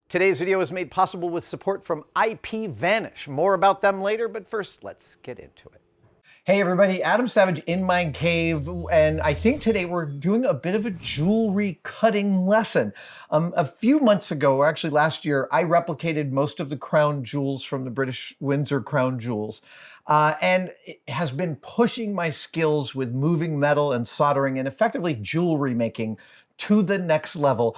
Today's video is made possible with support from IPVanish. More about them later, but first, let's get into it. Hey everybody, Adam Savage in my cave, and I think today we're doing a bit of a jewelry cutting lesson. A few months ago, or actually last year, I replicated most of the crown jewels from the British Windsor crown jewels. And it has been pushing my skills with moving metal and soldering and effectively jewelry making to the next level.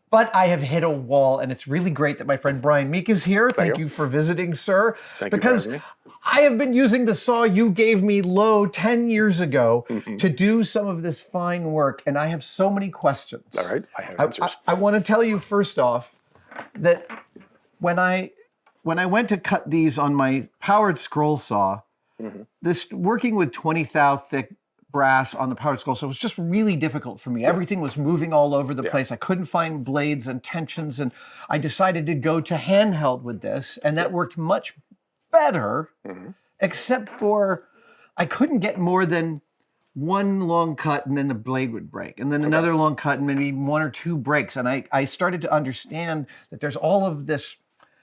But I have hit a wall, and it's really great that my friend Brian Meek is here. Thank you for visiting, sir. Thank you for having me. I have been using the saw you gave me low 10 years ago to do some of this fine work, and I have so many questions. All right, I have answers. I want to tell you first off that when I went to cut these on my powered scroll saw, this working with 20 thou thick brass on the powered scroll saw was just really difficult for me. Everything was moving all over the place. I couldn't find blades and tensions, and I decided to go to handheld with this, and that worked much better, except for I couldn't get more than one long cut and then the blade would break, and then another long cut and maybe one or two breaks. And I started to understand that there's all of this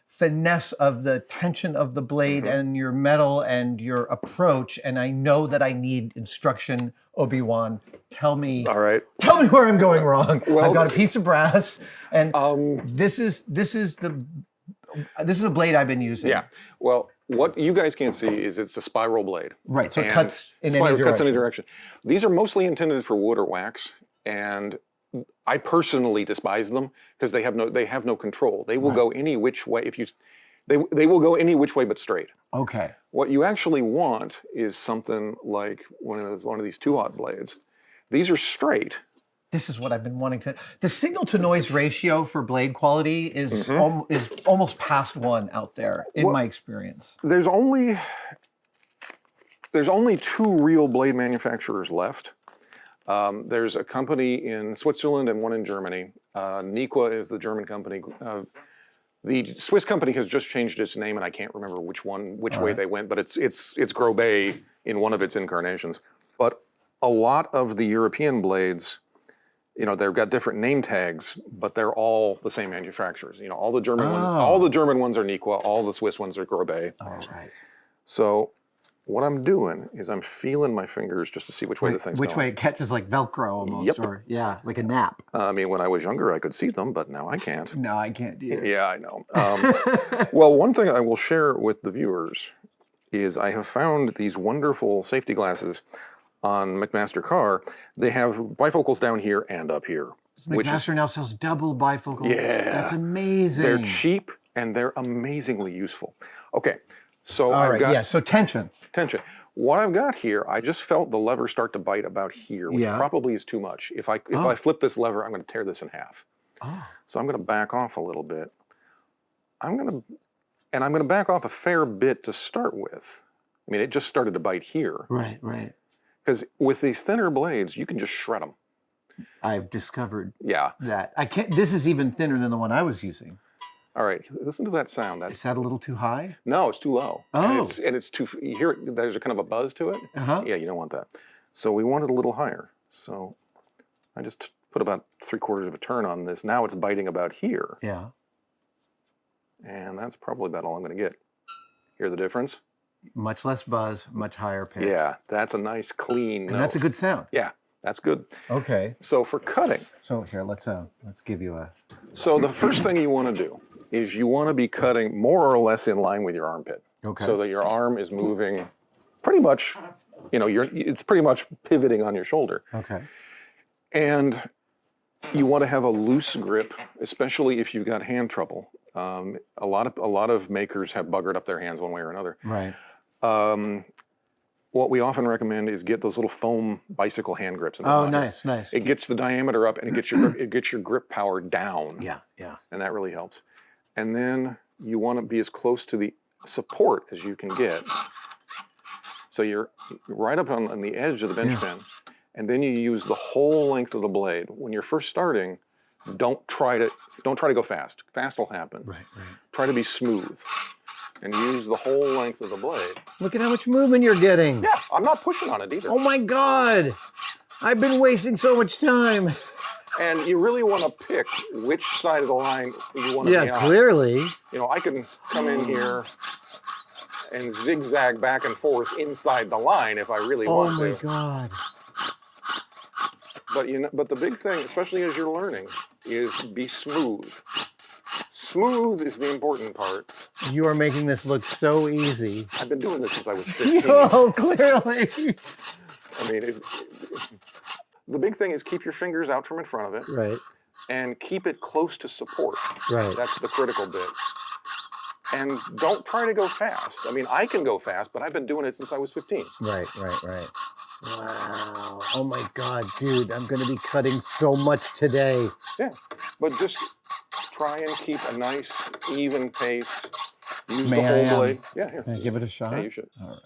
finesse of the tension of the blade and your metal and your approach, and I know that I need instruction. Obi-Wan, tell me. All right. Tell me where I'm going wrong. Well, I've got a piece of brass, and this is a blade I've been using. Yeah. Well, what you guys can't see is it's a spiral blade. Right. So it cuts in any direction. Cuts in any direction. These are mostly intended for wood or wax, and I personally despise them because they have no control. They will go any which way they will go any which way but straight. Okay. What you actually want is something like one of these 2/0 blades. These are straight. This is what I've been wanting to. The signal to noise ratio for blade quality is almost past 1 out there in my experience. There's only 2 real blade manufacturers left. There's a company in Switzerland and one in Germany. Nequa is the German company. The Swiss company has just changed its name, and I can't remember which way they went, but it's Grobet in one of its incarnations. But a lot of the European blades, they've got different name tags, but they're all the same manufacturers. All the German ones are Nequa, all the Swiss ones are Grobet. All right. So what I'm doing is I'm feeling my fingers just to see which way this thing's going. Which way it catches, like Velcro almost, or like a nap. I mean, when I was younger, I could see them, but now I can't. No, I can't do it. Yeah, I know. Well, one thing I will share with the viewers is I have found these wonderful safety glasses on McMaster Car. They have bifocals down here and up here. McMaster now sells double bifocals. Yeah. That's amazing. They're cheap and they're amazingly useful. Okay, so so tension. Tension. What I've got here, I just felt the lever start to bite about here, which probably is too much. If I flip this lever, I'm going to tear this in half. So I'm going to back off a little bit. I'm going to back off a fair bit to start with. I mean, it just started to bite here. Right, right. Because with these thinner blades, you can just shred them. I've discovered that. This is even thinner than the one I was using. All right, listen to that sound. Is that a little too high? No, it's too low. Oh. And it's too, you hear it, there's a kind of a buzz to it. Yeah, you don't want that. So we want it a little higher. So I just put about 3/4 of a turn on this. Now it's biting about here. Yeah. And that's probably about all I'm going to get. Hear the difference? Much less buzz, much higher pitch. Yeah, that's a nice clean note. And that's a good sound. Yeah, that's good. Okay. So for cutting. So here, let's give you a. So the first thing you want to do is you want to be cutting more or less in line with your armpit. Okay. So that your arm is moving pretty much, it's pretty much pivoting on your shoulder. Okay. And you want to have a loose grip, especially if you've got hand trouble. A lot of makers have buggered up their hands one way or another. Right. What we often recommend is get those little foam bicycle hand grips. Nice, nice. It gets the diameter up and it gets your grip power down. Yeah, yeah. And that really helps. And then you want to be as close to the support as you can get. So you're right up on the edge of the bench pin, and then you use the whole length of the blade. When you're first starting, don't try to go fast. Fast will happen. Right, right. Try to be smooth and use the whole length of the blade. Look at how much movement you're getting. Yeah, I'm not pushing on it either. Oh my God. I've been wasting so much time. And you really want to pick which side of the line you want to be on. clearly. You know, I can come in here and zigzag back and forth inside the line if I really want to. Oh my God. But but the big thing, especially as you're learning, is be smooth. Smooth is the important part. You are making this look so easy. I've been doing this since I was 15. Oh, clearly. I mean, the big thing is keep your fingers out from in front of it. Right. And keep it close to support. Right. That's the critical bit. And don't try to go fast. I mean, I can go fast, but I've been doing it since I was 15. Right. Wow. Oh my God, dude, I'm going to be cutting so much today. Yeah. But just try and keep a nice, even pace. Use the whole blade. Yeah, here. Can I give it a shot? Yeah, you should. All right.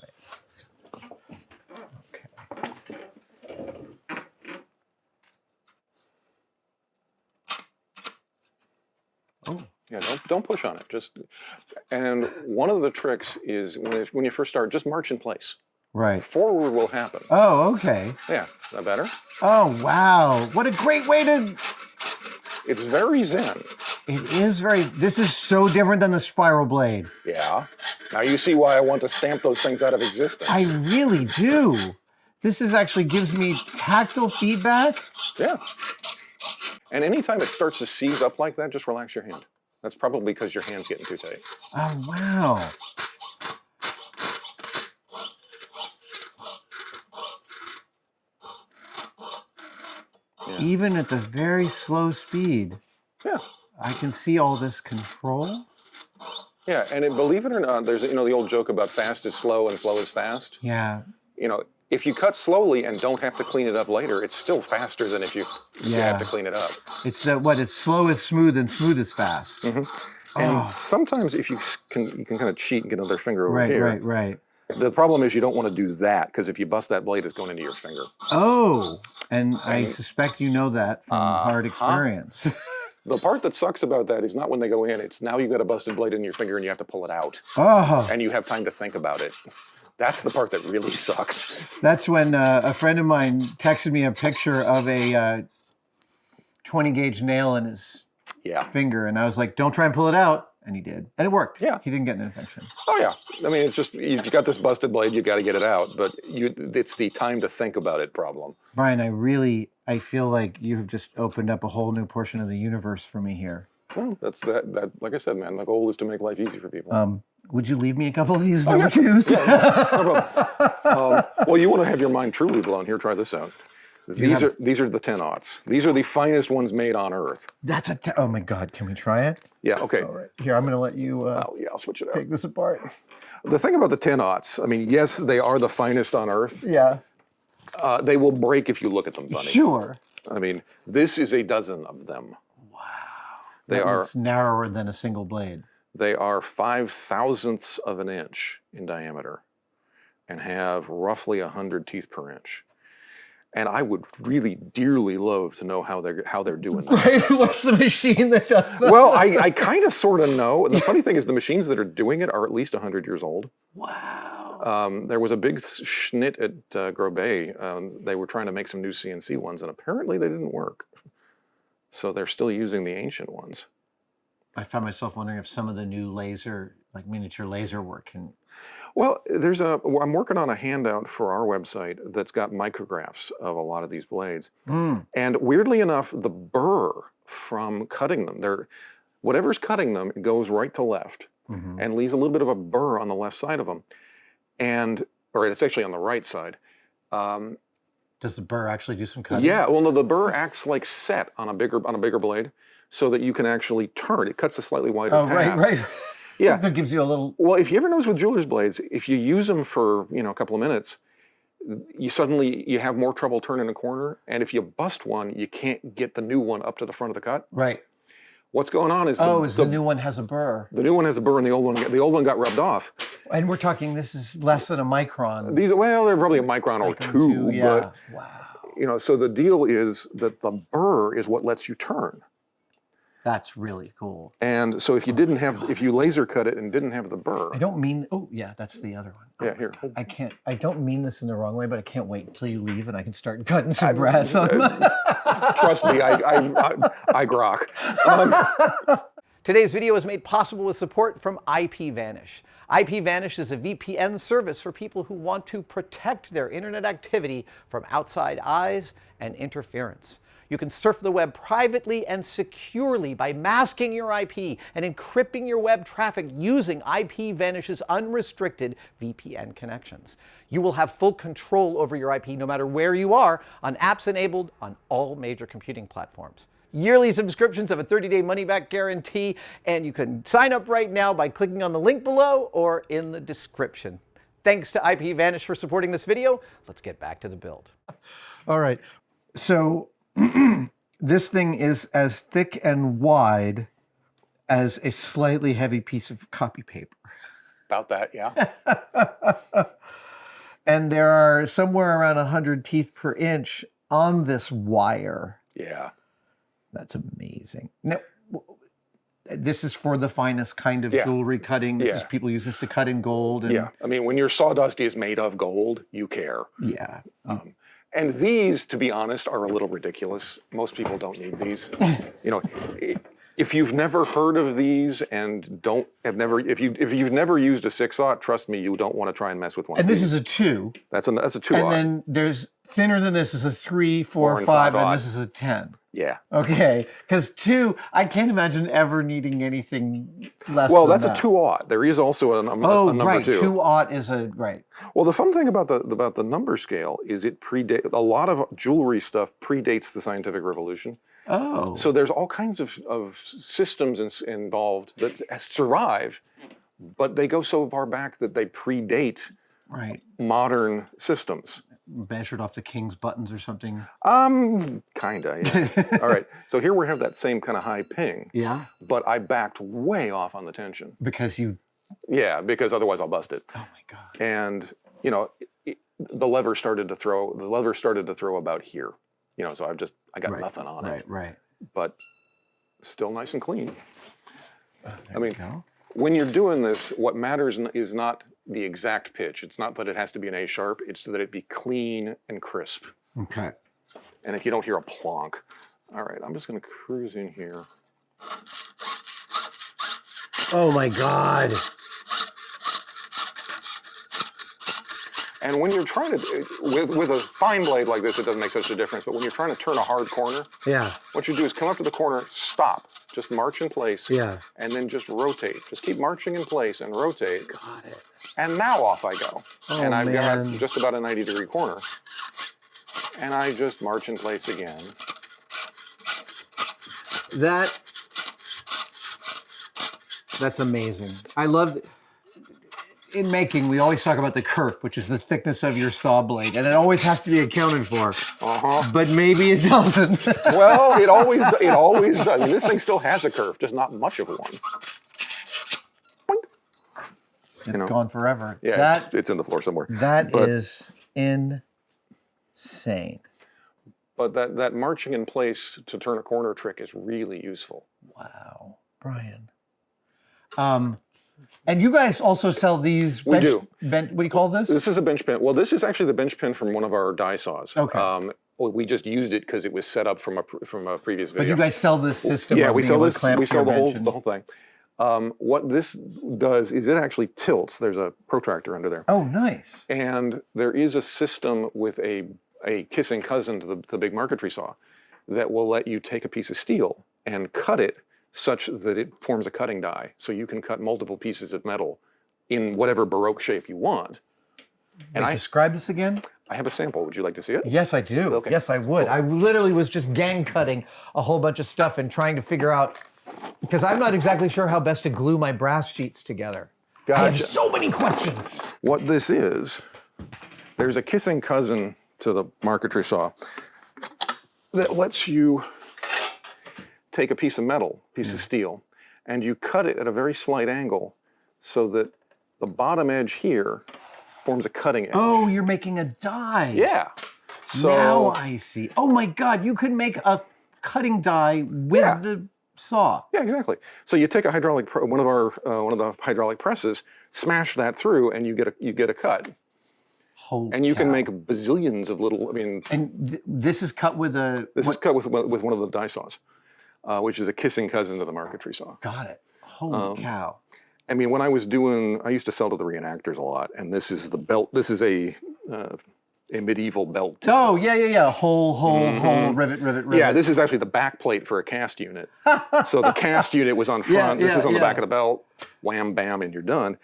Oh. Yeah, don't push on it. And one of the tricks is when you first start, just march in place. Right. Forward will happen. Oh, okay. Yeah, is that better? Oh, wow. What a great way to... It's very zen. It is very... This is so different than the spiral blade. Yeah. Now you see why I want to stamp those things out of existence. I really do. This actually gives me tactile feedback. Yeah. And anytime it starts to seize up like that, just relax your hand. That's probably because your hand's getting too tight. Oh, wow. Yeah. Even at this very slow speed, yeah, I can see all this control. Yeah, and believe it or not, there's the old joke about fast is slow and slow is fast. Yeah. If you cut slowly and don't have to clean it up later, it's still faster than if you have to clean it up. It's it's slow is smooth and smooth is fast. Mm-hmm. And sometimes if you can kind of cheat and get another finger over here. Right. The problem is you don't want to do that because if you bust that blade, it's going into your finger. Oh, and I suspect you know that from hard experience. The part that sucks about that is not when they go in, it's now you've got a busted blade in your finger and you have to pull it out. Oh. And you have time to think about it. That's the part that really sucks. That's when a friend of mine texted me a picture of a 20-gauge nail in his finger, and I was like, don't try and pull it out. And he did. And it worked. Yeah. He didn't get an infection. Oh, yeah. I mean, it's just, you've got this busted blade, you've got to get it out, but it's the time to think about it problem. Brian, I feel like you have just opened up a whole new portion of the universe for me here. Well, that's that. Like I said, man, the goal is to make life easy for people. Would you leave me a couple of these number twos? Yeah, no problem. Well, you want to have your mind truly blown. Here, try this out. These are the 10-aughts. These are the finest ones made on Earth. That's oh my God! Can we try it? Yeah. Okay. All right. Here, I'm going to let you. I'll switch it out. Take this apart. The thing about the 10-aughts, I mean, yes, they are the finest on Earth. Yeah. They will break if you look at them funny. Sure. I mean, this is a dozen of them. Wow. They are narrower than a single blade. They are 5/1000ths of an inch in diameter and have roughly 100 teeth per inch. And I would really dearly love to know how they're doing that. Right? What's the machine that does that? Well, I kind of sort of know. And the funny thing is the machines that are doing it are at least 100 years old. Wow. There was a big schnit at Grobet. They were trying to make some new CNC ones, and apparently they didn't work. So they're still using the ancient ones. I found myself wondering if some of the new miniature laser work can... Well, I'm working on a handout for our website that's got micrographs of a lot of these blades. And weirdly enough, the burr from cutting them, whatever's cutting them goes right to left and leaves a little bit of a burr on the left side of them. Or it's actually on the right side. Does the burr actually do some cutting? Yeah, well, no, the burr acts like set on a bigger blade so that you can actually turn. It cuts a slightly wider path. Right. Yeah. That gives you a little... Well, if you ever notice with jeweler's blades, if you use them for, a couple of minutes, you have more trouble turning a corner. And if you bust one, you can't get the new one up to the front of the cut. Right. What's going on is the new one has a burr. The new one has a burr and the old one got rubbed off. And we're talking, this is less than a micron. They're probably a micron or two. Yeah. But, so the deal is that the burr is what lets you turn. That's really cool. And so if you didn't have, if you laser cut it and didn't have the burr. I don't mean, oh yeah, that's the other one. Yeah, here. I don't mean this in the wrong way, but I can't wait until you leave and I can start cutting some brass on my... Trust me, I grok. Today's video is made possible with support from IPVanish. IPVanish is a VPN service for people who want to protect their internet activity from outside eyes and interference. You can surf the web privately and securely by masking your IP and encrypting your web traffic using IPVanish's unrestricted VPN connections. You will have full control over your IP no matter where you are on apps enabled on all major computing platforms. Yearly subscriptions have a 30-day money-back guarantee, and you can sign up right now by clicking on the link below or in the description. Thanks to IPVanish for supporting this video. Let's get back to the build. All right, so this thing is as thick and wide as a slightly heavy piece of copy paper. About that, yeah. And there are somewhere around 100 teeth per inch on this wire. Yeah. That's amazing. Now, this is for the finest kind of jewelry cutting. This is, people use this to cut in gold. And, I mean, when your sawdust is made of gold, you care. Yeah. And these, to be honest, are a little ridiculous. Most people don't need these. You know, if you've never heard of these and if you've never used a 6/0, trust me, you don't want to try and mess with one. And of this these. is a 2. That's a 2/0. And then there's thinner than this is a 3, 4, 5, and this is a 10. Yeah. Okay, because 2, I can't imagine ever needing anything less. Well, than that's that. a 2/0. There is also a number right. 2. 2/0 is a right. Well, the fun thing about the number scale is it predates a lot of jewelry stuff predates the scientific revolution. Oh. So there's all kinds of systems involved that survive, but they go so far back that they predate modern systems. Measured off the king's buttons or something? Kinda, yeah. All right, so here we have that same kind of high ping. Yeah. But I backed way off on the tension. Because you... Yeah, because otherwise I'll bust it. Oh my God. And, you know, the lever started to throw about here. You know, so I got nothing on it. Right. But still nice and clean. I mean, when you're doing this, what matters is not the exact pitch. It's not that it has to be an A sharp. It's that it be clean and crisp. Okay. And if you don't hear a plonk. All right, I'm just going to cruise in here. Oh my God. And when you're trying to, with a fine blade like this, it doesn't make such a difference. But when you're trying to turn a hard corner, what you do is come up to the corner, stop, just march in place, and then just rotate. Just keep marching in place and rotate. Got it. And now off I go. Oh, and I've got just about a 90-degree corner. And I just march in place again. That's amazing. I love... In making, we always talk about the kerf, which is the thickness of your saw blade, and it always has to be accounted for. But maybe it doesn't. Well, it always does. I mean, this thing still has a kerf, just not much of one. It's gone forever. Yeah, it's in the floor somewhere. That is insane. But that marching in place to turn a corner trick is really useful. Wow, Brian. And you guys also sell these we do. What do you call this? This is a bench pin. Well, this is actually the bench pin from one of our die saws. Okay. We just used it because it was set up from a previous video. But you guys sell this system? Yeah, we sell this. We sell the whole thing. What this does is it actually tilts. There's a protractor under there. Oh, nice. And there is a system with a kissing cousin to the big marquetry saw that will let you take a piece of steel and cut it such that it forms a cutting die. So you can cut multiple pieces of metal in whatever Baroque shape you want. And describe this again? I have a sample. Would you like to see it? Yes, I do. Okay. Yes, I would. I literally was just gang cutting a whole bunch of stuff and trying to figure out, because I'm not exactly sure how best to glue my brass sheets together. Gotcha. I have so many questions. What this is, there's a kissing cousin to the marquetry saw that lets you take a piece of metal, piece of steel, and you cut it at a very slight angle so that the bottom edge here forms a cutting edge. Oh, you're making a die. Yeah. So now I see. Oh my God, you could make a cutting die with the saw. Yeah, exactly. So you take a one of the hydraulic presses, smash that through, and you get a cut. Holy And you can cow. make bazillions of little. I mean, And this is cut with a. this is cut with one of the die saws, which is a kissing cousin to the marquetry saw. Got it. Holy cow. I mean, when I used to sell to the reenactors a lot, and this is the belt. This is a medieval belt. Oh, yeah. Hole, rivet. Yeah, this is actually the back plate for a cast unit. So the cast unit was on front. This is on the back of the belt. Wham, bam, and you're done.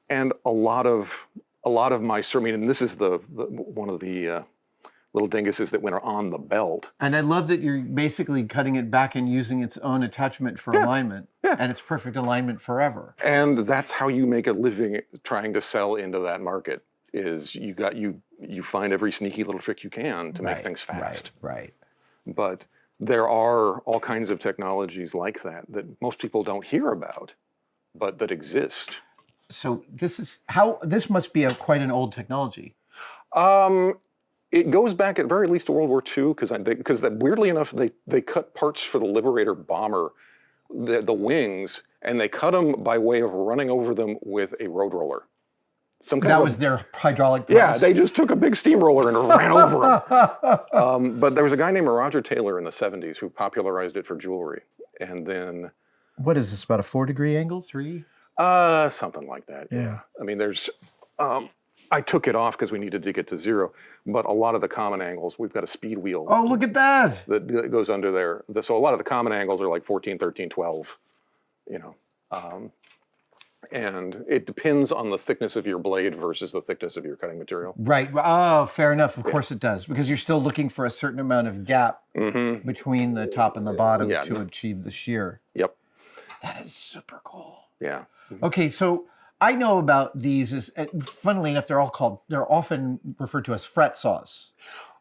And a lot of my, I mean, and this is the one of the little dinguses that went on the belt. And I love that you're basically cutting it back and using its own attachment for alignment. Yeah. And it's perfect alignment forever. And that's how you make a living trying to sell into that market. Is you find every sneaky little trick you can to make things fast. Right. But there are all kinds of technologies like that most people don't hear about, but that exist. So this must be quite an old technology. It goes back at very least to World War II because weirdly enough they cut parts for the Liberator bomber, the wings, and they cut them by way of running over them with a road roller. That was their hydraulic press? Yeah, they just took a big steamroller and ran over them. But there was a guy named Roger Taylor in the 70s who popularized it for jewelry. And then... What is this, about a 4-degree angle? 3? Something like that, yeah. I mean, there's... I took it off because we needed to get to 0. But a lot of the common angles, we've got a speed wheel. Oh, look at that! That goes under there. So a lot of the common angles are like 14, 13, 12, you know. And it depends on the thickness of your blade versus the thickness of your cutting material. Right. Oh, fair enough. Of course it does. Because you're still looking for a certain amount of gap between the top and the bottom to achieve the shear. Yep. That is super cool. Yeah. Okay, so I know about these funnily enough, they're often referred to as fret saws.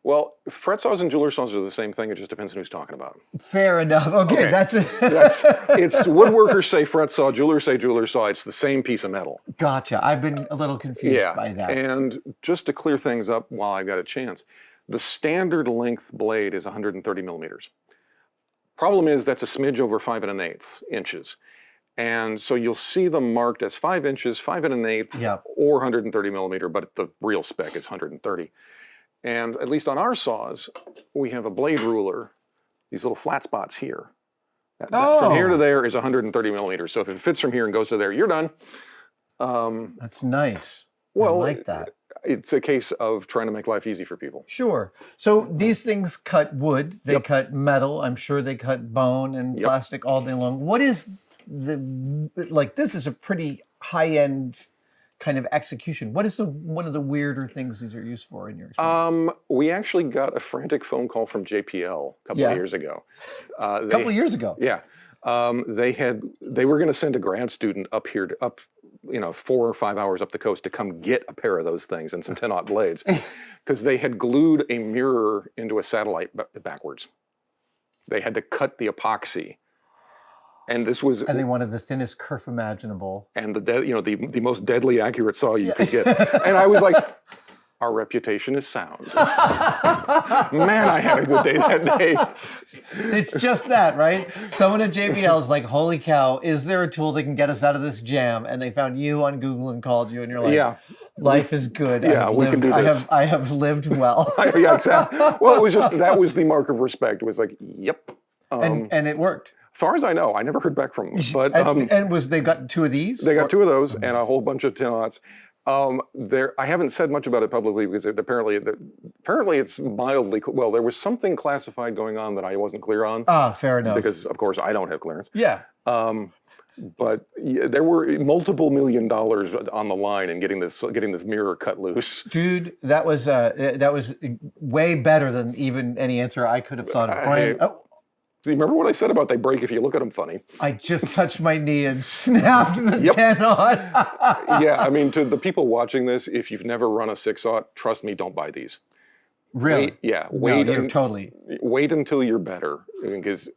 Well, fret saws and jeweler saws are the same thing. It just depends on who's talking about them. Fair enough. Okay. That's it. It's woodworkers say fret saw, jewelers say jeweler saw. It's the same piece of metal. Gotcha. I've been a little confused by that. And just to clear things up while I've got a chance, the standard length blade is 130 millimeters. Problem is that's a smidge over 5 1/8 inches. And so you'll see them marked as 5 inches, 5 1/8, or 130 millimeter, but the real spec is 130. And at least on our saws, we have a blade ruler, these little flat spots here. From here to there is 130 millimeters. So if it fits from here and goes to there, you're done. That's nice. Well, I like that. It's a case of trying to make life easy for people. Sure. So these things cut wood, they cut metal, I'm sure they cut bone and plastic all day long. What is this is a pretty high-end kind of execution. What is one of the weirder things these are used for in your experience? We actually got a frantic phone call from JPL a couple of years ago. A couple of years ago? Yeah. They were going to send a grad student up here, 4 or 5 hours up the coast to come get a pair of those things and some 10-aught blades because they had glued a mirror into a satellite backwards. They had to cut the epoxy. And they wanted the thinnest kerf imaginable. And the most deadly accurate saw you could get. And I was like, our reputation is sound. Man, I had a good day that day. It's just that, right? Someone at JBL is like, holy cow, is there a tool that can get us out of this jam? And they found you on Google and called you and you're like, life is good. Yeah, we can do this. I have lived well. Yeah, exactly. Well, that was the mark of respect. It was like, yep. And it worked. As far as I know, I never heard back from them. But they got 2 of these? They got 2 of those and a whole bunch of 10-aughts. I haven't said much about it publicly because apparently it's mildly, there was something classified going on that I wasn't clear on. Fair enough. Because of course I don't have clearance. Yeah. But there were multiple $1 million on the line in getting this mirror cut loose. Dude, that was way better than even any answer I could have thought of. Brian, do you remember what I said about they break if you look at them funny? I just touched my knee and snapped the 10-aught. Yeah, I mean, to the people watching this, if you've never run a 6-aught, trust me, don't buy these. Really? Totally. Wait until you're better, because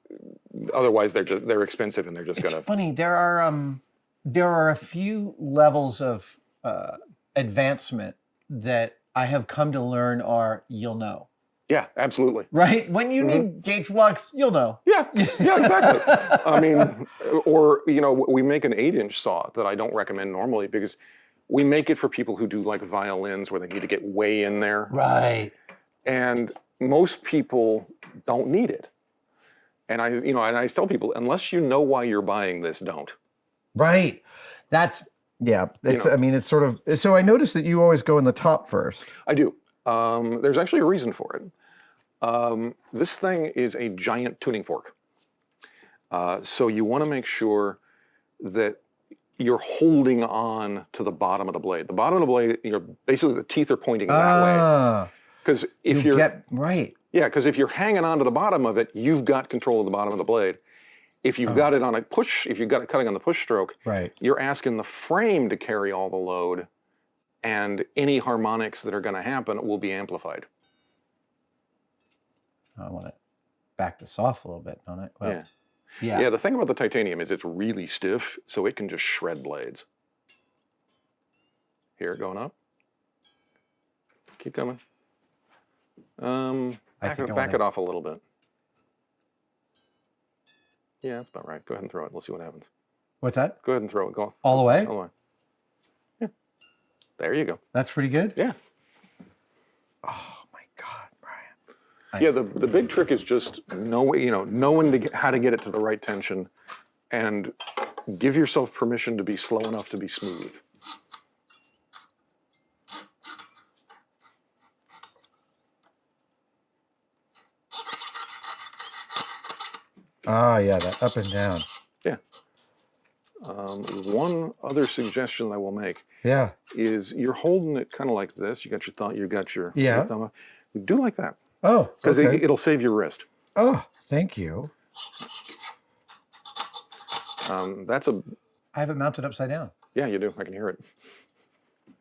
otherwise they're expensive and they're just gonna. It's funny. There are a few levels of advancement that I have come to learn you'll know. Yeah, absolutely. Right? When you need gauge flux, you'll know. Yeah, yeah, exactly. I mean, or, you know, we make an 8-inch saw that I don't recommend normally because we make it for people who do like violins where they need to get way in there. Right. And most people don't need it. And I tell people, unless you know why you're buying this, don't. Right. That's, yeah. It's, You know. I mean, it's sort of, so I noticed that you always go in the top first. I do. There's actually a reason for it. This thing is a giant tuning fork. So you want to make sure that you're holding on to the bottom of the blade. The bottom of the blade, basically the teeth are pointing that way. Because if right. Yeah, because if you're hanging on to the bottom of it, you've got control of the bottom of the blade. If you've got it on a push, if you've got it cutting on the push stroke, right, you're asking the frame to carry all the load, and any harmonics that are going to happen will be amplified. I want to back this off a little bit, don't I? Well, yeah. Yeah, the thing about the titanium is it's really stiff, so it can just shred blades. Here, going up. Keep coming. Back it off a little bit. Yeah, that's about right. Go ahead and throw it. We'll see what happens. What's that? Go ahead and throw it. Go all the way? All the way. Yeah. There you go. That's pretty good? Yeah. Oh my God, Brian. Yeah, the big trick is just knowing how to get it to the right tension and give yourself permission to be slow enough to be smooth. Ah, yeah, that up and down. Yeah. One other suggestion I will make is you're holding it kind of like this. You got your thumb, your thumb up. Do like that. Oh, because it'll save your wrist. Oh, thank you. I have it mounted upside down. Yeah, you do. I can hear it.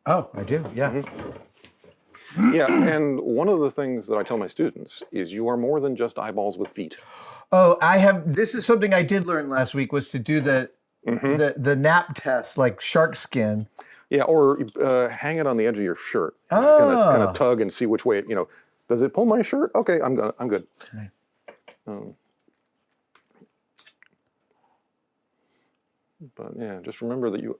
Oh, I do. Yeah. Mm-hmm. Yeah, and one of the things that I tell my students is you are more than just eyeballs with feet. Oh, this is something I did learn last week, was to do the nap test, like shark skin. Yeah, or hang it on the edge of your shirt. Oh. Kind of tug and see which way does it pull my shirt? Okay, I'm good. Right. But yeah, just remember that here,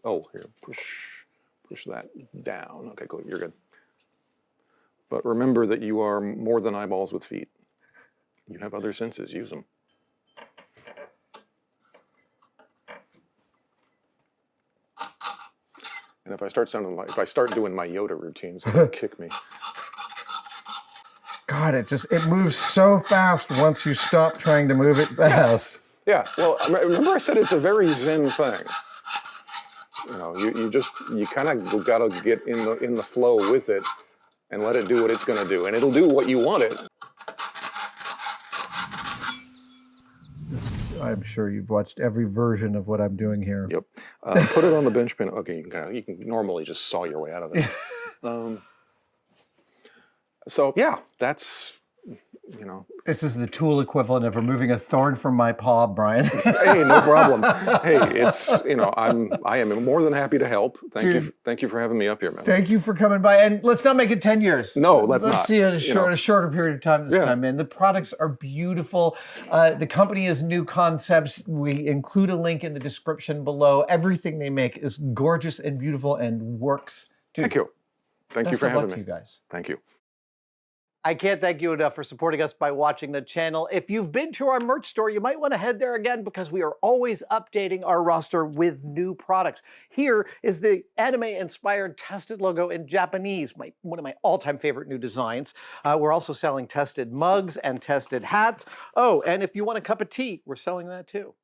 push that down. Okay, cool, you're good. But remember that you are more than eyeballs with feet. You have other senses, use them. And if I start doing my Yoda routines, it'll kick me. God, it moves so fast once you stop trying to move it fast. Yeah, well, remember I said it's a very Zen thing. You kind of got to get in the flow with it and let it do what it's going to do, and it'll do what you want it. I'm sure you've watched every version of what I'm doing here. Yep. Put it on the bench pin. Okay, you can normally just saw your way out of it. So yeah, that's This is the tool equivalent of removing a thorn from my paw, Brian. Hey, no problem. Hey, it's I am more than happy to help. Thank you for having me up here, man. Thank you for coming by, and let's not make it 10 years. No, let's not. Let's see a shorter period of time this time, man. The products are beautiful. The company is New Concepts. We include a link in the description below. Everything they make is gorgeous and beautiful and works. Thank you. Thank you for having me. You guys. Thank you. I can't thank you enough for supporting us by watching the channel. If you've been to our merch store, you might want to head there again because we are always updating our roster with new products. Here is the anime-inspired Tested logo in Japanese, one of my all-time favorite new designs. We're also selling Tested mugs and Tested hats. Oh, and if you want a cup of tea, we're selling that too.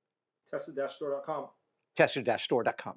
Tested-store.com. Tested-store.com.